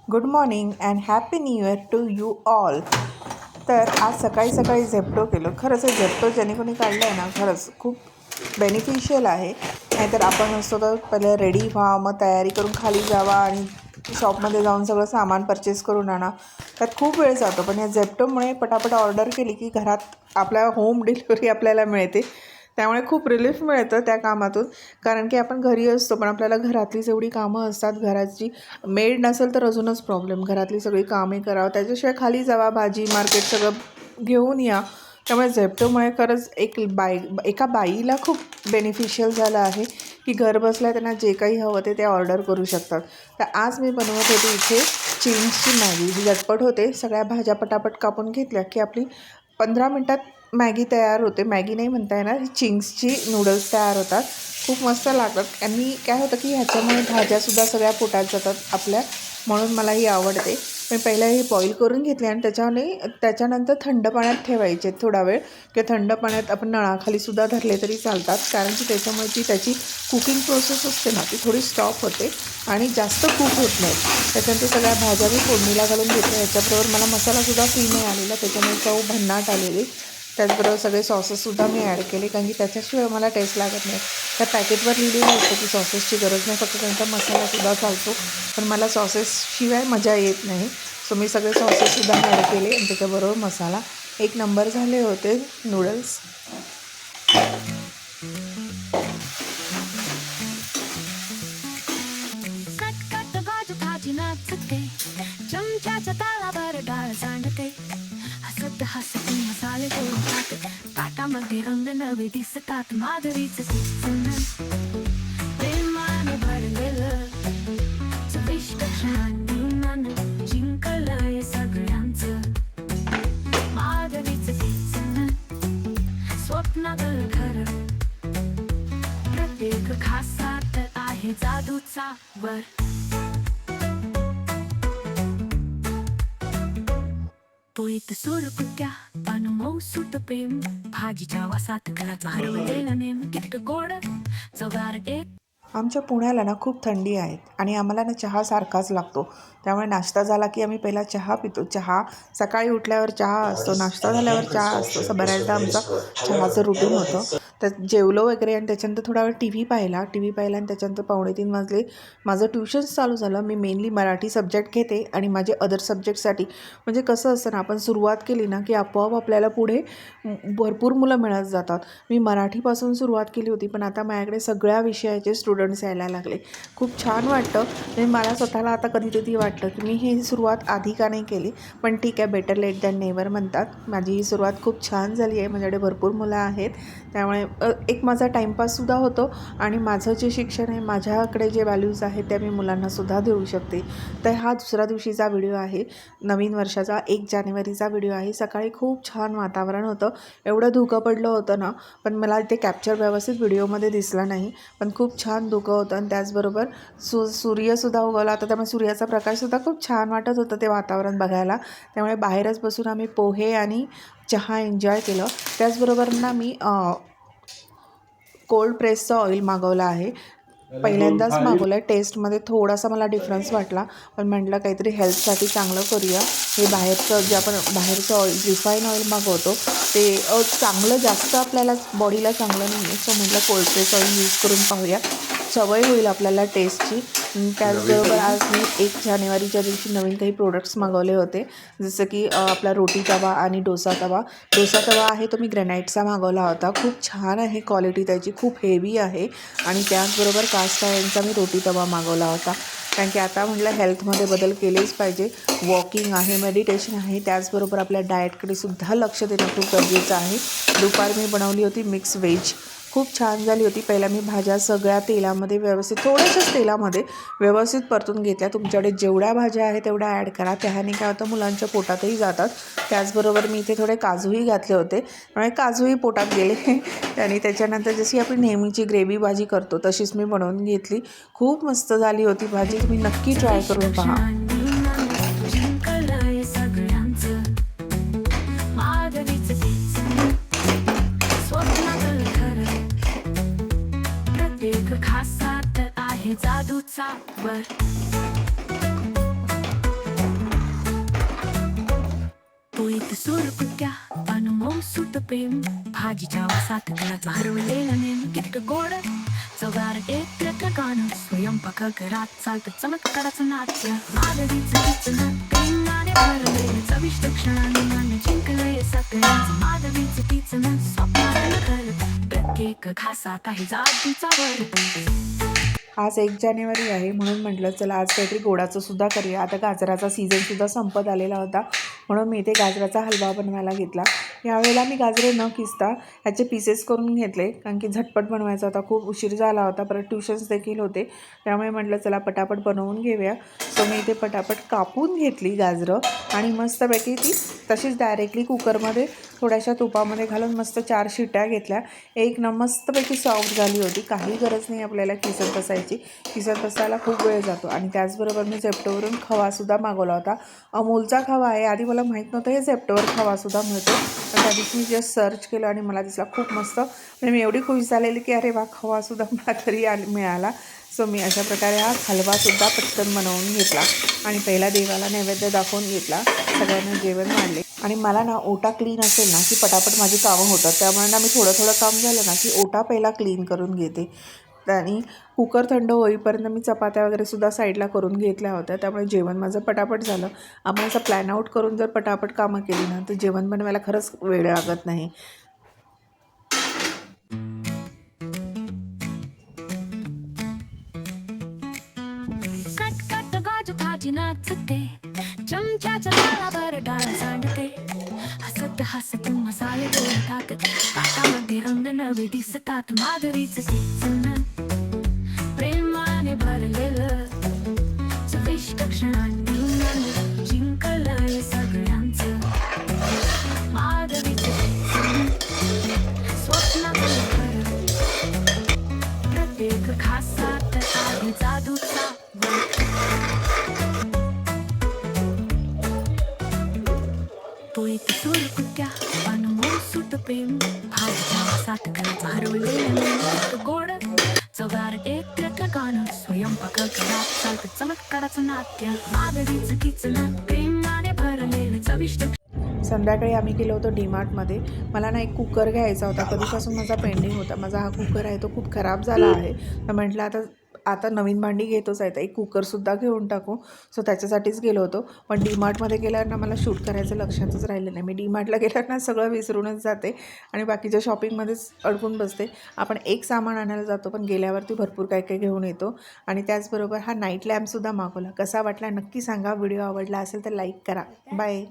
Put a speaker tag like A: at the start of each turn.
A: Good morning and happy new year to you all. तर आज सकाळी सकाळी झेप्टो केलं. खरंच हे झेप्टो ज्याने कोणी काढलं आहे ना, खरंच खूप बेनिफिशियल आहे. नाहीतर आपण असतो तर पहिले रेडी व्हा, मग तयारी करून खाली जावा आणि शॉपमध्ये जाऊन सगळं सामान परचेस करून आणा. त्यात खूप वेळ जातो. पण या झेप्टोमुळे पटापट ऑर्डर केली की घरात आपल्या होम डिलिव्हरी आपल्याला मिळते. त्यामुळे खूप रिलीफ मिळतं त्या कामातून. कारण की आपण घरी असतो पण आपल्याला घरातलीच एवढी कामं असतात. घराची मेड नसेल तर अजूनच प्रॉब्लेम. घरातली सगळी कामे करावं, त्याच्याशिवाय खाली जावा, भाजी मार्केट सगळं घेऊन या. त्यामुळे झेप्टोमुळे खरंच एका बाईला खूप बेनिफिशियल झालं आहे की घरबसल्या त्यांना जे काही हवं ते ऑर्डर करू शकतात. तर आज मी बनवत होते इथे चिंग्सची मॅगी. ही झटपट होते. सगळ्या भाज्या पटापट कापून घेतल्या की आपली 15 मिनटात मॅगी तयार होते. मॅगी नाही म्हणता येणार, ही चिंग्सची नूडल्स तयार होतात. खूप मस्त लागतात. आणि काय होतं की ह्याच्यामुळे भाज्यासुद्धा सगळ्या पोटात जातात आपल्या, म्हणून मला ही आवडते. मी पहिला हे बॉईल करून घेतले आणि त्याच्यानंतर थंड पाण्यात ठेवायचे थोडा वेळ, किंवा थंड पाण्यात आपण नळाखालीसुद्धा धरले तरी चालतात. कारण की त्याच्यामुळे ती त्याची कुकिंग प्रोसेस असते ना, ती थोडी स्टॉप होते आणि जास्त कुक होत नाही. त्याच्यानंतर सगळ्या भाज्या मी फोडणीला घालून घेतल्या. याच्याबरोबर मला मसालासुद्धा फ्री नाही आलेला, त्याच्यामुळे चव भन्नाट आलेली. त्याचबरोबर सगळे सॉसेससुद्धा मी ॲड केले, कारण की त्याच्याशिवाय मला टेस्ट लागत नाही. त्या पॅकेटवर लिहिलेलं असतं की सॉसेसची गरज नाही, फक्त त्यांचा मसालासुद्धा चालतो. पण मला सॉसेसशिवाय मजा येत नाही. सो मी सगळे सॉसेससुद्धा ॲड केले आणि त्याच्याबरोबर मसाला. एक नंबर झाले होते नूडल्स.
B: चमच्याच्या तालावर डाळ सांडते, हसत हसत मसाले करून टाकते. ताटामध्ये रंग नवे दिसतात, माधुरीचं सुगंध प्रेमाने भरलेलं चविष्ट छान जीवनानं जिंकलंय सगळ्यांचं. माधुरीचं सुगंध स्वप्नातलं खरं, प्रत्येक घासात आहे जादूचा वर. पोळीत सुरकुत्या पान मौसूत प्रेम, भाजीच्या वासात घरात हरवलेलं नेम. तिखट गोड चवदार एक.
A: आमच्या पुण्याला ना खूप थंडी आहे आणि आम्हाला ना चहा सारखाच लागतो. त्यामुळे नाश्ता झाला की आम्ही पहिला चहा पितो. चहा सकाळी उठल्यावर चहा असतो, नाश्ता झाल्यावर चहा असतो. असं बऱ्याचदा आमचं चहाचं रुटीन होतं. तर जेवलो वगैरे आणि त्याच्यानंतर थोडा वेळ टी व्ही पाहिला आणि त्याच्यानंतर 2:45 वाजले. माझं ट्युशन्स चालू झालं. मी मेनली मराठी सब्जेक्ट घेते आणि माझे अदर सब्जेक्टसाठी म्हणजे कसं असतं ना, आपण सुरुवात केली ना की आपोआप आपल्याला पुढे भरपूर मुलं मिळत जातात. मी मराठीपासून सुरुवात केली होती, पण आता माझ्याकडे सगळ्या विषयाचे स्टुडंट्स यायला लागले. खूप छान वाटतं. म्हणजे मला स्वतःला आता कधीतरी वाटतं की मी ही सुरुवात आधी का नाही केली. पण ठीक आहे, बेटर लेट दॅन नेवर म्हणतात. माझी ही सुरुवात खूप छान झाली आहे. माझ्याकडे भरपूर मुलं आहेत. त्यामुळे एक माझा टाईमपाससुद्धा होतो आणि माझं जे शिक्षण आहे, माझ्याकडे जे व्हॅल्यूज आहेत त्या मी मुलांनासुद्धा देऊ शकते. तर हा दुसऱ्या दिवशीचा व्हिडिओ आहे. नवीन वर्षाचा 1 जानेवारीचा व्हिडिओ आहे. सकाळी खूप छान वातावरण होतं. एवढं धुकं पडलं होतं ना, पण मला इथे कॅप्चर व्यवस्थित व्हिडिओमध्ये दिसला नाही. पण खूप छान धुकं होतं आणि त्याचबरोबर सूर्यसुद्धा उगवला होता. त्यामुळे सूर्याचा प्रकाशसुद्धा खूप छान वाटत होतं ते वातावरण बघायला. त्यामुळे बाहेरच बसून आम्ही पोहे आणि चहा एन्जॉय केलं. त्याचबरोबर ना मी कोल्ड प्रेसचं ऑइल मागवलं आहे. पहिल्यांदाच मागवलं आहे. टेस्टमध्ये थोडासा मला डिफरन्स वाटला, पण म्हटलं काहीतरी हेल्थसाठी चांगलं करूया. हे बाहेरचं ऑइल, रिफाईन ऑइल मागवतो ते चांगलं जास्त आपल्याला बॉडीला चांगलं नाही आहे. सो म्हटलं कोल्ड प्रेस ऑइल यूज करून पाहूया, सवय होईल आपल्याला टेस्टची. त्याचबरोबर आज मी 1 जानेवारीच्या दिवशी नवीन काही प्रोडक्ट्स मागवले होते. जसं की आपला रोटी तवा आणि डोसा तवा. डोसा तवा आहे तो मी ग्रॅनाईटचा मागवला होता. खूप छान आहे क्वालिटी त्याची, खूप हेवी आहे. आणि त्याचबरोबर कास्ट आयर्नचा मी रोटी तवा मागवला होता. कारण की आता म्हटलं हेल्थमध्ये बदल केलेच पाहिजे. वॉकिंग आहे, मेडिटेशन आहे, त्याचबरोबर आपल्या डाएटकडे सुद्धा लक्ष देणं खूप गरजेचं आहे. दुपार मी बनवली होती मिक्स व्हेज. खूप छान झाली होती. पहिला मी भाज्या सगळ्या तेलामध्ये थोड्याशाच तेलामध्ये व्यवस्थित परतून घेतल्या. तुमच्याकडे जेवढ्या भाज्या आहेत तेवढ्या ॲड करा. त्याने काय होतं, मुलांच्या पोटातही जातात. त्याचबरोबर मी इथे थोडे काजूही घातले होते, त्यामुळे काजूही पोटात गेले. आणि त्याच्यानंतर जशी आपण नेहमीची ग्रेव्ही भाजी करतो तशीच मी बनवून घेतली. खूप मस्त झाली होती भाजी. तुम्ही नक्की ट्राय करून पहा.
B: खासात आहे जादूचा वर. पोईत सुरकुत्या पान मौसूत प्रेम भाजीच्या वासात घराचं हरवलेलं नेम किती गोड चौगार एक गाणं स्वयंपाक घरात चालतं चमत्काराचं नाट्य माधवीचं किचन प्रेमाने भरलेलं चविष्ट क्षणाने मन जिंकलंय सगळ्यांचं माधवीचं किचन स्वप्नातलं घर प्रत्येक घासात आहे जादूचा वर
A: आज 1 जानेवारी आहे म्हणून म्हटलं चला आज काहीतरी गोडाचं सुद्धा करूया. आता गाजराचा सीझनसुद्धा संपत आलेला होता म्हणून मी इथे गाजराचा हलवा बनवायला घेतला. यावेळेला मी गाजरे न किसता ह्याचे पीसेस करून घेतले कारण की झटपट बनवायचा होता, खूप उशीर झाला होता, परत ट्युशन्स देखील होते. त्यामुळे म्हटलं चला पटापट बनवून घेऊया. सो मी इथे पटापट कापून घेतली गाजरं आणि मस्तपैकी ती तशीच डायरेक्टली कुकरमध्ये थोड्याशा तुपामध्ये घालून मस्त 4 शिट्या घेतल्या. एक न मस्तपैकी सॉफ्ट झाली होती. काही गरज नाही आपल्याला किसत बसायची, किसत बसायला खूप वेळ जातो. आणि त्याचबरोबर मी झेप्टोवरून खवासुद्धा मागवला होता. अमूलचा खवा आहे. आधी मला माहीत नव्हतं हे झेप्टोवर खवासुद्धा मिळतो, पण त्या दिवशी मी जस्ट सर्च केलं आणि मला दिसला खूप मस्त. म्हणजे मी एवढी खुश झालेली की अरे वा खवासुद्धा मला घरी मिळाला. सो मी अशा प्रकारे हा हलवासुद्धा पटकन बनवून घेतला आणि पहिला देवाला नैवेद्य दाखवून घेतला. सगळ्यांना जेवण वाढले आणि मला ना ओटा क्लीन असेल ना की पटापट माझी कामं होतात. त्यामुळे ना मी थोडं थोडं काम झालं ना की ओटा पहिला क्लीन करून घेते. आणि कुकर थंड होईपर्यंत मी चपात्या वगैरे सुद्धा साईडला करून घेतल्या होत्या. त्यामुळे जेवण माझं पटापट झालं. आपण असं प्लॅन आउट करून जर पटापट कामं केली ना तर जेवण बनवायला खरंच वेळ लागत नाही.
B: कट गाजू भाजी नाचते चमच्याच्या तालावर डाळ सांडते हसत हसत मसाले टाकत ताटामध्ये रंग नवे दिसतात माधुरीचं किचन प्रेमाने भरलेलं चविष्ट क्षणांनी मन जिंकलंय सगळ्यांचं माधुरीचं किचन स्वप्नातलं घर प्रत्येक घासात आहे जादूचा पोईत सुरकुत्या पान मौसूत प्रेम भाजीच्या वासात घराचं हरवलेलं गोड चौगार एक गाणं स्वयंपाक घरात चालतं चमत्काराचं नाट्य माधवीचं किचन प्रेमाने भरलेलं चविष्ट
A: संध्याकाळी आम्ही गेलो होतो डीमार्टमध्ये. मला ना एक कुकर घ्यायचा होता, कधीपासून माझा पेंडिंग होता. माझा हा कुकर आहे तो खूप खराब झाला आहे. तर म्हटलं आता नवीन भांडी घेतोच आहे तर एक कुकरसुद्धा घेऊन टाकू. सो त्याच्यासाठीच गेलो होतो. पण डीमार्टमध्ये गेल्यावर ना मला शूट करायचं लक्षातच राहिलं नाही. मी डीमार्टला गेल्यावर ना सगळं विसरूनच जाते आणि बाकीच्या शॉपिंगमध्येच अडकून बसते. आपण एक सामान आणायला जातो पण गेल्यावरती भरपूर काय काय घेऊन येतो. आणि त्याचबरोबर हा नाईट लॅम्पसुद्धा मागवला. कसा वाटला नक्की सांगा. व्हिडिओ आवडला असेल तर लाईक करा. बाय.